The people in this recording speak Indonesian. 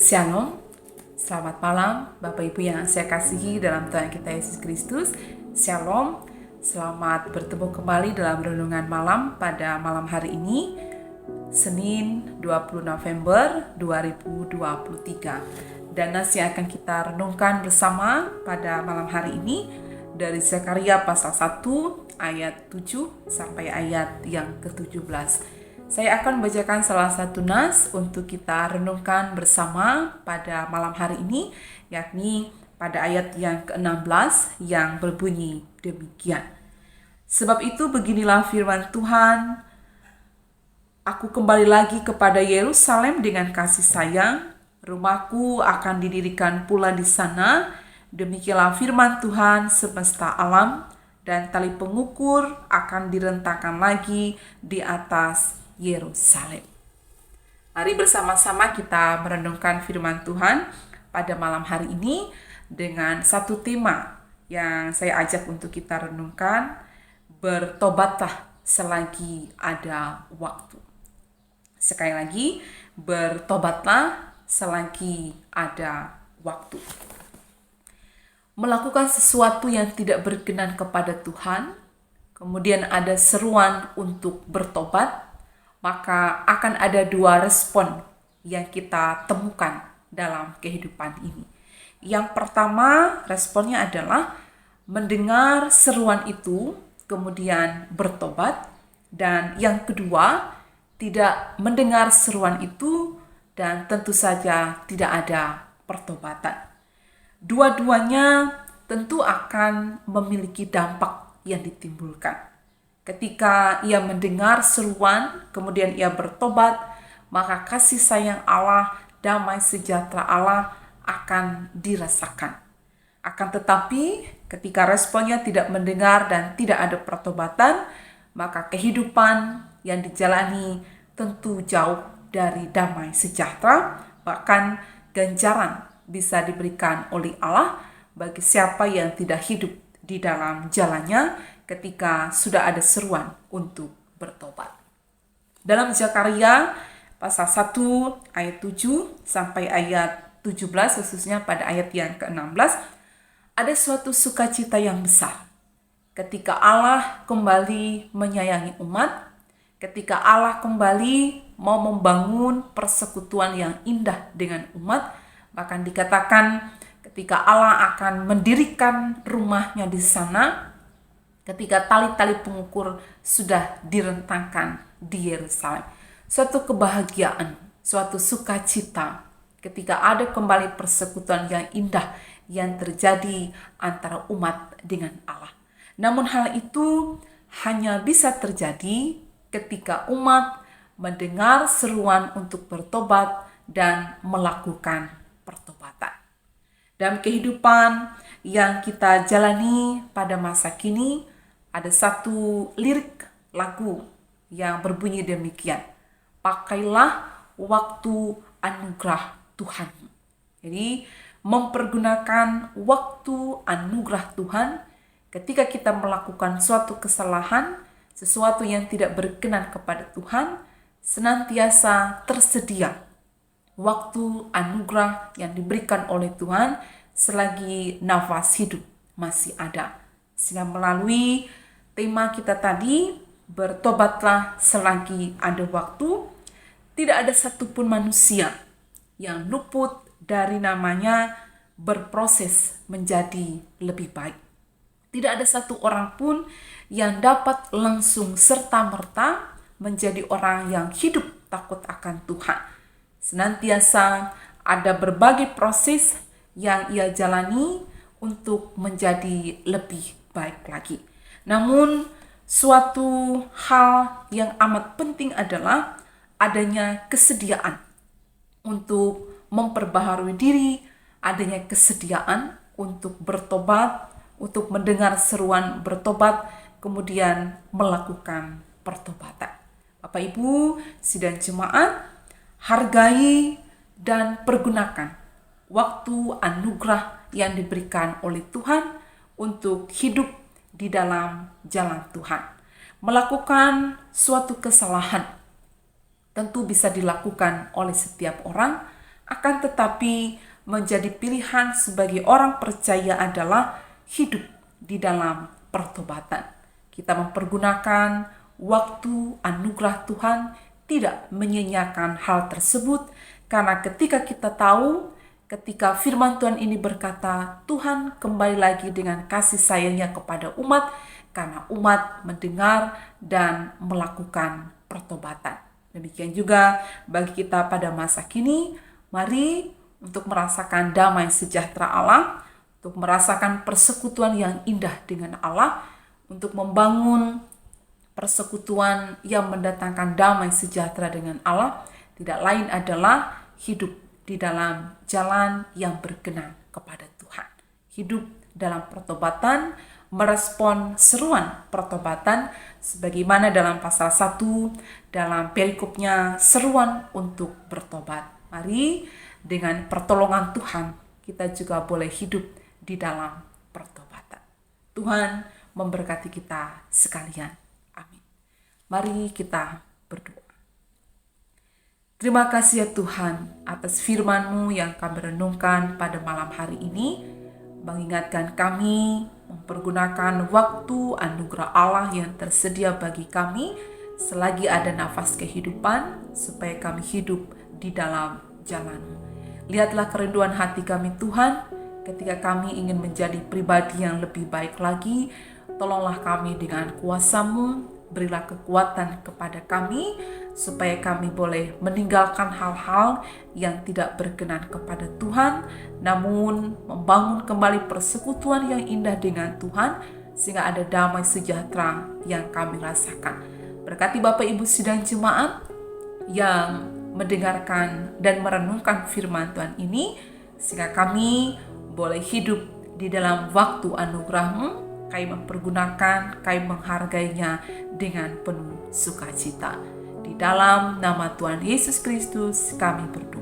Shalom, selamat malam Bapak Ibu yang saya kasihi dalam Tuhan kita Yesus Kristus. Shalom, selamat bertemu kembali dalam renungan malam pada malam hari ini, Senin 20 November 2023. Dan nas yang akan kita renungkan bersama pada malam hari ini dari Zakaria pasal 1 ayat 7 sampai ayat yang ke-17. Saya akan membacakan salah satu nas untuk kita renungkan bersama pada malam hari ini, yakni pada ayat yang ke-16 yang berbunyi demikian. Sebab itu beginilah firman Tuhan, aku kembali lagi kepada Yerusalem dengan kasih sayang, rumahku akan didirikan pula di sana, demikianlah firman Tuhan semesta alam, dan tali pengukur akan direntangkan lagi di atas Yerusalem. Mari bersama-sama kita merenungkan firman Tuhan pada malam hari ini dengan satu tema yang saya ajak untuk kita renungkan, bertobatlah selagi ada waktu. Sekali lagi, bertobatlah selagi ada waktu. Melakukan sesuatu yang tidak berkenan kepada Tuhan, kemudian ada seruan untuk bertobat, maka akan ada dua respon yang kita temukan dalam kehidupan ini. Yang pertama, responnya adalah mendengar seruan itu, kemudian bertobat. Dan yang kedua, tidak mendengar seruan itu dan tentu saja tidak ada pertobatan. Dua-duanya tentu akan memiliki dampak yang ditimbulkan. Ketika ia mendengar seruan, kemudian ia bertobat, maka kasih sayang Allah, damai sejahtera Allah akan dirasakan. Akan tetapi, ketika responnya tidak mendengar dan tidak ada pertobatan, maka kehidupan yang dijalani tentu jauh dari damai sejahtera, bahkan ganjaran bisa diberikan oleh Allah bagi siapa yang tidak hidup di dalam jalannya ketika sudah ada seruan untuk bertobat. Dalam Zakaria pasal 1 ayat 7 sampai ayat 17, khususnya pada ayat yang ke-16, ada suatu sukacita yang besar ketika Allah kembali menyayangi umat, ketika Allah kembali mau membangun persekutuan yang indah dengan umat. Bahkan dikatakan ketika Allah akan mendirikan rumahnya di sana, ketika tali-tali pengukur sudah direntangkan di Yerusalem. Suatu kebahagiaan, suatu sukacita ketika ada kembali persekutuan yang indah yang terjadi antara umat dengan Allah. Namun hal itu hanya bisa terjadi ketika umat mendengar seruan untuk bertobat dan melakukan pertobatan. Dalam kehidupan yang kita jalani pada masa kini, ada satu lirik lagu yang berbunyi demikian, pakailah waktu anugerah Tuhan. Jadi mempergunakan waktu anugerah Tuhan ketika kita melakukan suatu kesalahan, sesuatu yang tidak berkenan kepada Tuhan, senantiasa tersedia waktu anugerah yang diberikan oleh Tuhan selagi nafas hidup masih ada. Sehingga melalui tema kita tadi, bertobatlah selagi ada waktu, tidak ada satupun manusia yang luput dari namanya berproses menjadi lebih baik. Tidak ada satu orang pun yang dapat langsung serta-merta menjadi orang yang hidup takut akan Tuhan. Senantiasa ada berbagai proses yang ia jalani untuk menjadi lebih baik lagi. Namun suatu hal yang amat penting adalah adanya kesediaan untuk memperbaharui diri, adanya kesediaan untuk bertobat, untuk mendengar seruan bertobat, kemudian melakukan pertobatan. Bapak Ibu, sidang jemaat, hargai dan pergunakan waktu anugerah yang diberikan oleh Tuhan untuk hidup di dalam jalan Tuhan. Melakukan suatu kesalahan tentu bisa dilakukan oleh setiap orang, Akan tetapi menjadi pilihan sebagai orang percaya adalah hidup di dalam pertobatan. Kita mempergunakan waktu anugerah Tuhan, tidak menyanyiakan hal tersebut, karena ketika kita tahu, ketika firman Tuhan ini berkata, Tuhan kembali lagi dengan kasih sayangnya kepada umat, karena umat mendengar dan melakukan pertobatan. Demikian juga bagi kita pada masa kini, mari untuk merasakan damai sejahtera Allah, untuk merasakan persekutuan yang indah dengan Allah, untuk membangun persekutuan yang mendatangkan damai sejahtera dengan Allah, tidak lain adalah hidup di dalam jalan yang berkenan kepada Tuhan. Hidup dalam pertobatan, merespon seruan pertobatan, sebagaimana dalam pasal 1, dalam perikopnya seruan untuk bertobat. Mari dengan pertolongan Tuhan, kita juga boleh hidup di dalam pertobatan. Tuhan memberkati kita sekalian. Amin. Mari kita berdoa. Terima kasih ya Tuhan atas firman-Mu yang kami renungkan pada malam hari ini, mengingatkan kami mempergunakan waktu anugerah Allah yang tersedia bagi kami selagi ada nafas kehidupan, supaya kami hidup di dalam jalan-Mu. Lihatlah kerinduan hati kami Tuhan, ketika kami ingin menjadi pribadi yang lebih baik lagi. Tolonglah kami dengan kuasa-Mu, berilah kekuatan kepada kami, supaya kami boleh meninggalkan hal-hal yang tidak berkenan kepada Tuhan, namun membangun kembali persekutuan yang indah dengan Tuhan, sehingga ada damai sejahtera yang kami rasakan. Berkati Bapak Ibu sidang jemaat yang mendengarkan dan merenungkan firman Tuhan ini, sehingga kami boleh hidup di dalam waktu anugerah-Mu. Kami mempergunakan, kami menghargainya dengan penuh sukacita. Di dalam nama Tuhan Yesus Kristus kami berdoa.